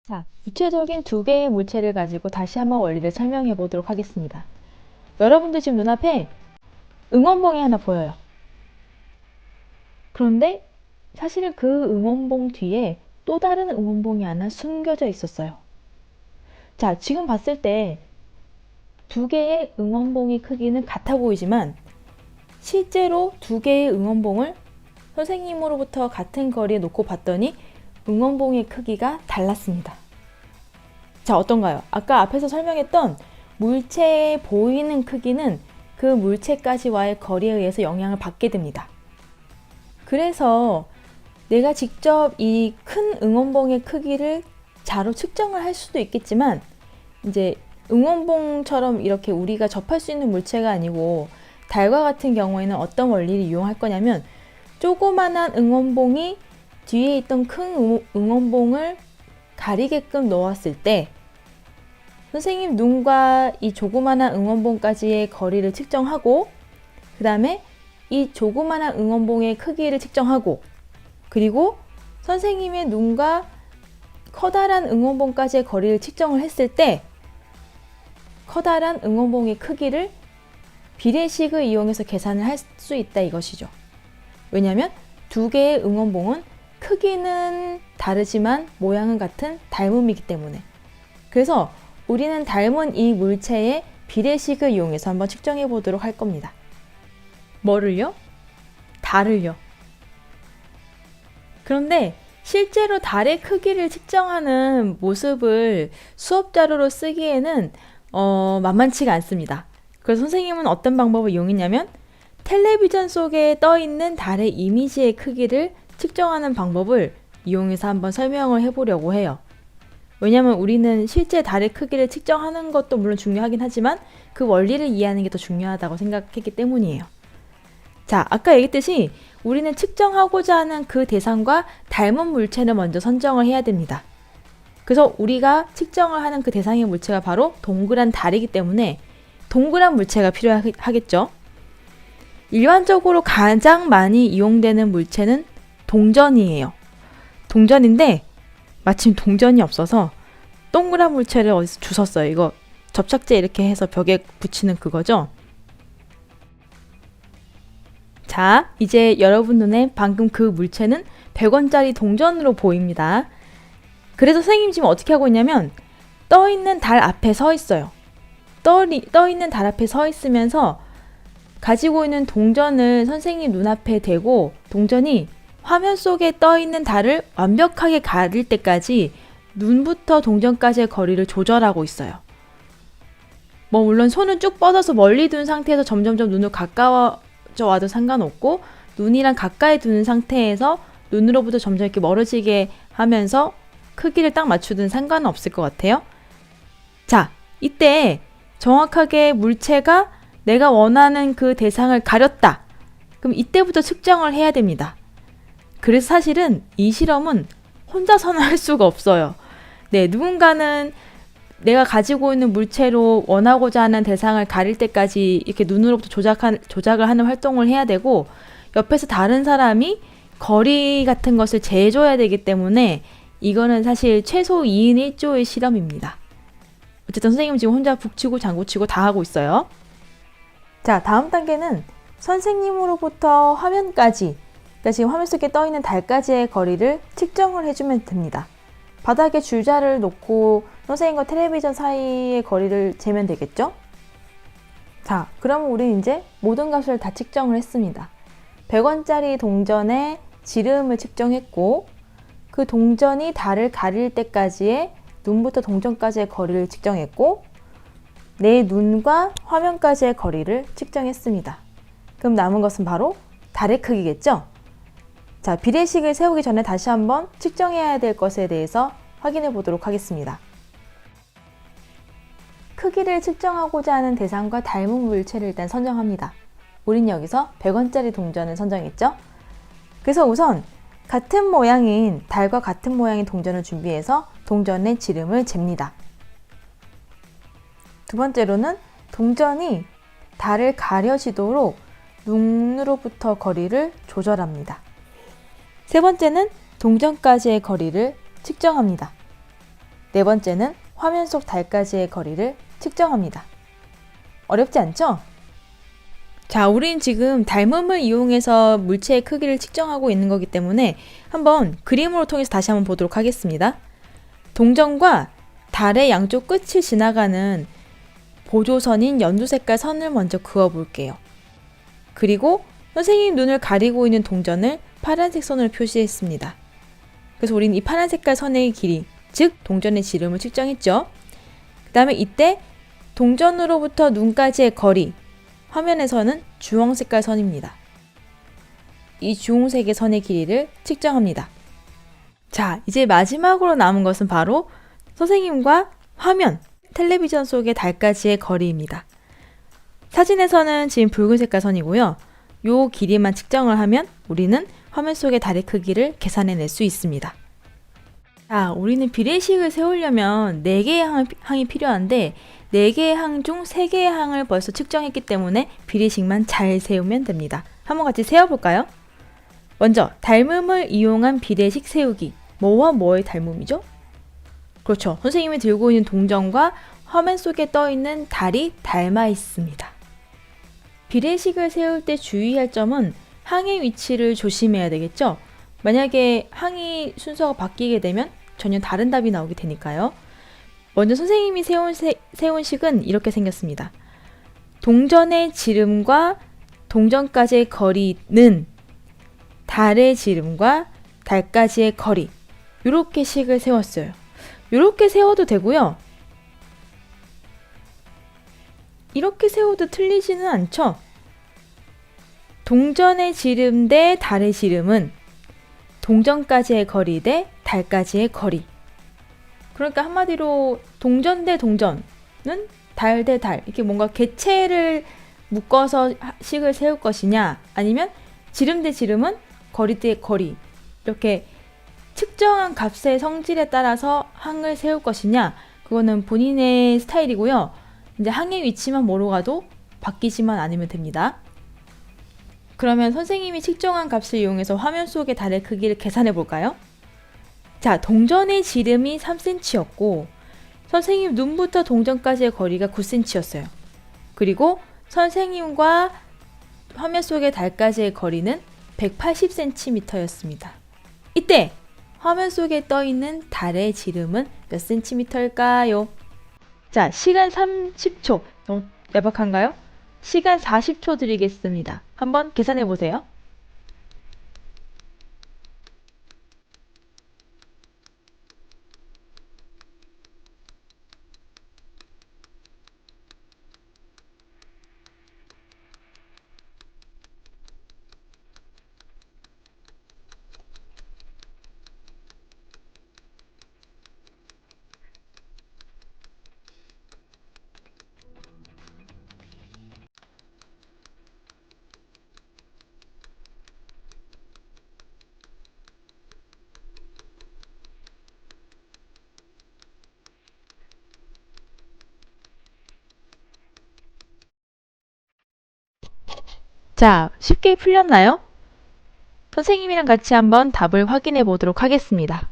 자, 구체적인 두 개의 물체를 가지고 다시 한번 원리를 설명해 보도록 하겠습니다. 여러분들 지금 눈앞에 응원봉이 하나 보여요. 그런데 사실 그 응원봉 뒤에 또 다른 응원봉이 하나 숨겨져 있었어요. 자, 지금 봤을 때 두 개의 응원봉의 크기는 같아 보이지만 실제로 두 개의 응원봉을 선생님으로부터 같은 거리에 놓고 봤더니 응원봉의 크기가 달랐습니다. 자, 어떤가요? 아까 앞에서 설명했던 물체에 보이는 크기는 그 물체까지와의 거리에 의해서 영향을 받게 됩니다. 그래서 내가 직접 이 큰 응원봉의 크기를 자로 측정을 할 수도 있겠지만 이제 응원봉처럼 이렇게 우리가 접할 수 있는 물체가 아니고 달과 같은 경우에는 어떤 원리를 이용할 거냐면 조그만한 응원봉이 뒤에 있던 큰 응원봉을 가리게끔 놓았을 때 선생님 눈과 이 조그만한 응원봉까지의 거리를 측정하고 그 다음에 이 조그만한 응원봉의 크기를 측정하고 그리고 선생님의 눈과 커다란 응원봉까지의 거리를 측정을 했을 때 커다란 응원봉의 크기를 비례식을 이용해서 계산을 할 수 있다 이것이죠. 왜냐하면 두 개의 응원봉은 크기는 다르지만 모양은 같은 닮음이기 때문에. 그래서 우리는 닮은 이 물체의 비례식을 이용해서 한번 측정해 보도록 할 겁니다. 뭐를요? 달을요. 그런데 실제로 달의 크기를 측정하는 모습을 수업 자료로 쓰기에는 만만치가 않습니다. 그래서 선생님은 어떤 방법을 이용했냐면 텔레비전 속에 떠 있는 달의 이미지의 크기를 측정하는 방법을 이용해서 한번 설명을 해보려고 해요. 왜냐면 우리는 실제 달의 크기를 측정하는 것도 물론 중요하긴 하지만 그 원리를 이해하는 게 더 중요하다고 생각했기 때문이에요. 자, 아까 얘기했듯이 우리는 측정하고자 하는 그 대상과 닮은 물체를 먼저 선정을 해야 됩니다. 그래서 우리가 측정을 하는 그 대상의 물체가 바로 동그란 달이기 때문에 동그란 물체가 필요하겠죠. 일반적으로 가장 많이 이용되는 물체는 동전이에요. 동전인데 마침 동전이 없어서 동그란 물체를 어디서 주웠어요. 이거 접착제 이렇게 해서 벽에 붙이는 그거죠. 자, 이제 여러분 눈에 방금 그 물체는 100원짜리 동전으로 보입니다. 그래서 선생님 지금 어떻게 하고 있냐면 떠있는 달 앞에 서 있어요. 떠있는 달 앞에 서 있으면서 가지고 있는 동전을 선생님 눈앞에 대고 동전이 화면 속에 떠있는 달을 완벽하게 가릴 때까지 눈부터 동전까지의 거리를 조절하고 있어요. 물론 손을 쭉 뻗어서 멀리 둔 상태에서 점점점 눈을 가까워져 와도 상관없고 눈이랑 가까이 두는 상태에서 눈으로부터 점점 이렇게 멀어지게 하면서 크기를 딱 맞추든 상관은 없을 것 같아요. 자, 이때 정확하게 물체가 내가 원하는 그 대상을 가렸다. 그럼 이때부터 측정을 해야 됩니다. 그래서 사실은 이 실험은 혼자서는 할 수가 없어요. 네, 누군가는 내가 가지고 있는 물체로 원하고자 하는 대상을 가릴 때까지 이렇게 눈으로부터 조작을 하는 활동을 해야 되고 옆에서 다른 사람이 거리 같은 것을 재줘야 되기 때문에 이거는 사실 최소 2인 1조의 실험입니다. 어쨌든 선생님은 지금 혼자 북치고 장구치고 다 하고 있어요. 자, 다음 단계는 선생님으로부터 화면까지, 그러니까 지금 화면 속에 떠있는 달까지의 거리를 측정을 해주면 됩니다. 바닥에 줄자를 놓고 선생님과 텔레비전 사이의 거리를 재면 되겠죠? 자, 그럼 우리는 이제 모든 값을 다 측정을 했습니다. 100원짜리 동전의 지름을 측정했고 그 동전이 달을 가릴 때까지의 눈부터 동전까지의 거리를 측정했고 내 눈과 화면까지의 거리를 측정했습니다. 그럼 남은 것은 바로 달의 크기겠죠? 자, 비례식을 세우기 전에 다시 한번 측정해야 될 것에 대해서 확인해 보도록 하겠습니다. 크기를 측정하고자 하는 대상과 닮은 물체를 일단 선정합니다. 우린 여기서 100원짜리 동전을 선정했죠? 그래서 우선 같은 모양인 달과 같은 모양의 동전을 준비해서 동전의 지름을 잽니다. 두 번째로는 동전이 달을 가려지도록 눈으로부터 거리를 조절합니다. 세 번째는 동전까지의 거리를 측정합니다. 네 번째는 화면 속 달까지의 거리를 측정합니다. 어렵지 않죠? 자, 우린 지금 닮음을 이용해서 물체의 크기를 측정하고 있는 거기 때문에 한번 그림으로 통해서 다시 한번 보도록 하겠습니다. 동전과 달의 양쪽 끝을 지나가는 보조선인 연두색깔 선을 먼저 그어볼게요. 그리고 선생님 눈을 가리고 있는 동전을 파란색 선으로 표시했습니다. 그래서 우리는 이 파란 색깔 선의 길이, 즉 동전의 지름을 측정했죠. 그 다음에 이때 동전으로부터 눈까지의 거리, 화면에서는 주황 색깔 선입니다. 이 주홍색의 선의 길이를 측정합니다. 자, 이제 마지막으로 남은 것은 바로 선생님과 화면, 텔레비전 속의 달까지의 거리입니다. 사진에서는 지금 붉은 색깔 선이고요. 요 길이만 측정을 하면 우리는 화면 속의 달의 크기를 계산해낼 수 있습니다. 자, 우리는 비례식을 세우려면 4개의 항이 필요한데 4개의 항 중 3개의 항을 벌써 측정했기 때문에 비례식만 잘 세우면 됩니다. 한번 같이 세워볼까요? 먼저 닮음을 이용한 비례식 세우기. 뭐와 뭐의 닮음이죠? 그렇죠. 선생님이 들고 있는 동전과 화면 속에 떠있는 달이 닮아 있습니다. 비례식을 세울 때 주의할 점은 항의 위치를 조심해야 되겠죠? 만약에 항이 순서가 바뀌게 되면 전혀 다른 답이 나오게 되니까요. 먼저 선생님이 세운 식은 이렇게 생겼습니다. 동전의 지름과 동전까지의 거리는 달의 지름과 달까지의 거리, 이렇게 식을 세웠어요. 이렇게 세워도 되고요. 이렇게 세워도 틀리지는 않죠? 동전의 지름 대 달의 지름은 동전까지의 거리 대 달까지의 거리. 그러니까 한마디로 동전 대 동전은 달 대 달, 이렇게 뭔가 객체를 묶어서 식을 세울 것이냐, 아니면 지름 대 지름은 거리 대 거리, 이렇게 측정한 값의 성질에 따라서 항을 세울 것이냐, 그거는 본인의 스타일이고요. 이제 항의 위치만 모르고 가도 바뀌지만 않으면 됩니다. 그러면 선생님이 측정한 값을 이용해서 화면 속의 달의 크기를 계산해 볼까요? 자, 동전의 지름이 3cm였고 선생님 눈부터 동전까지의 거리가 9cm였어요. 그리고 선생님과 화면 속의 달까지의 거리는 180cm였습니다. 이때 화면 속에 떠있는 달의 지름은 몇 cm일까요? 자, 시간 30초. 너무 야박한가요? 시간 40초 드리겠습니다. 한번 계산해 보세요. 자, 쉽게 풀렸나요? 선생님이랑 같이 한번 답을 확인해 보도록 하겠습니다.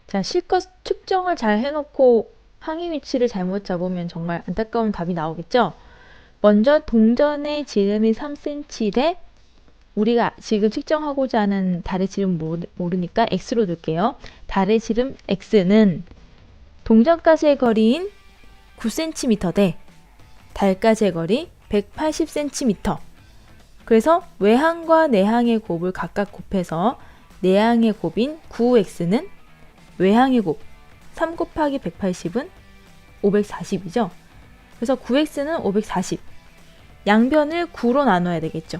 자, 실컷 측정을 잘 해놓고 항의 위치를 잘못 잡으면 정말 안타까운 답이 나오겠죠? 먼저 동전의 지름이 3cm 대 우리가 지금 측정하고자 하는 달의 지름 모르니까 x로 둘게요. 달의 지름 x는 동전까지의 거리인 9cm 대 달까지의 거리 180cm. 그래서 외항과 내항의 곱을 각각 곱해서 내항의 곱인 9x는 외항의 곱 3 곱하기 180은 540이죠. 그래서 9x는 540. 양변을 9로 나눠야 되겠죠.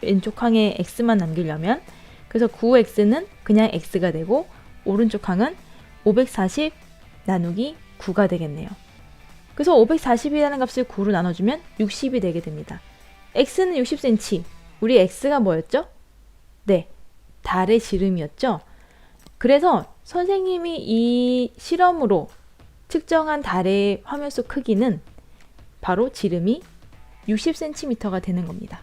왼쪽 항에 x만 남기려면. 그래서 9x는 그냥 x가 되고 오른쪽 항은 540 나누기 9가 되겠네요. 그래서 540이라는 값을 9로 나눠주면 60이 되게 됩니다. x는 60cm. 우리 x가 뭐였죠? 네, 달의 지름이었죠. 그래서 선생님이 이 실험으로 측정한 달의 화면 속 크기는 바로 지름이 60cm가 되는 겁니다.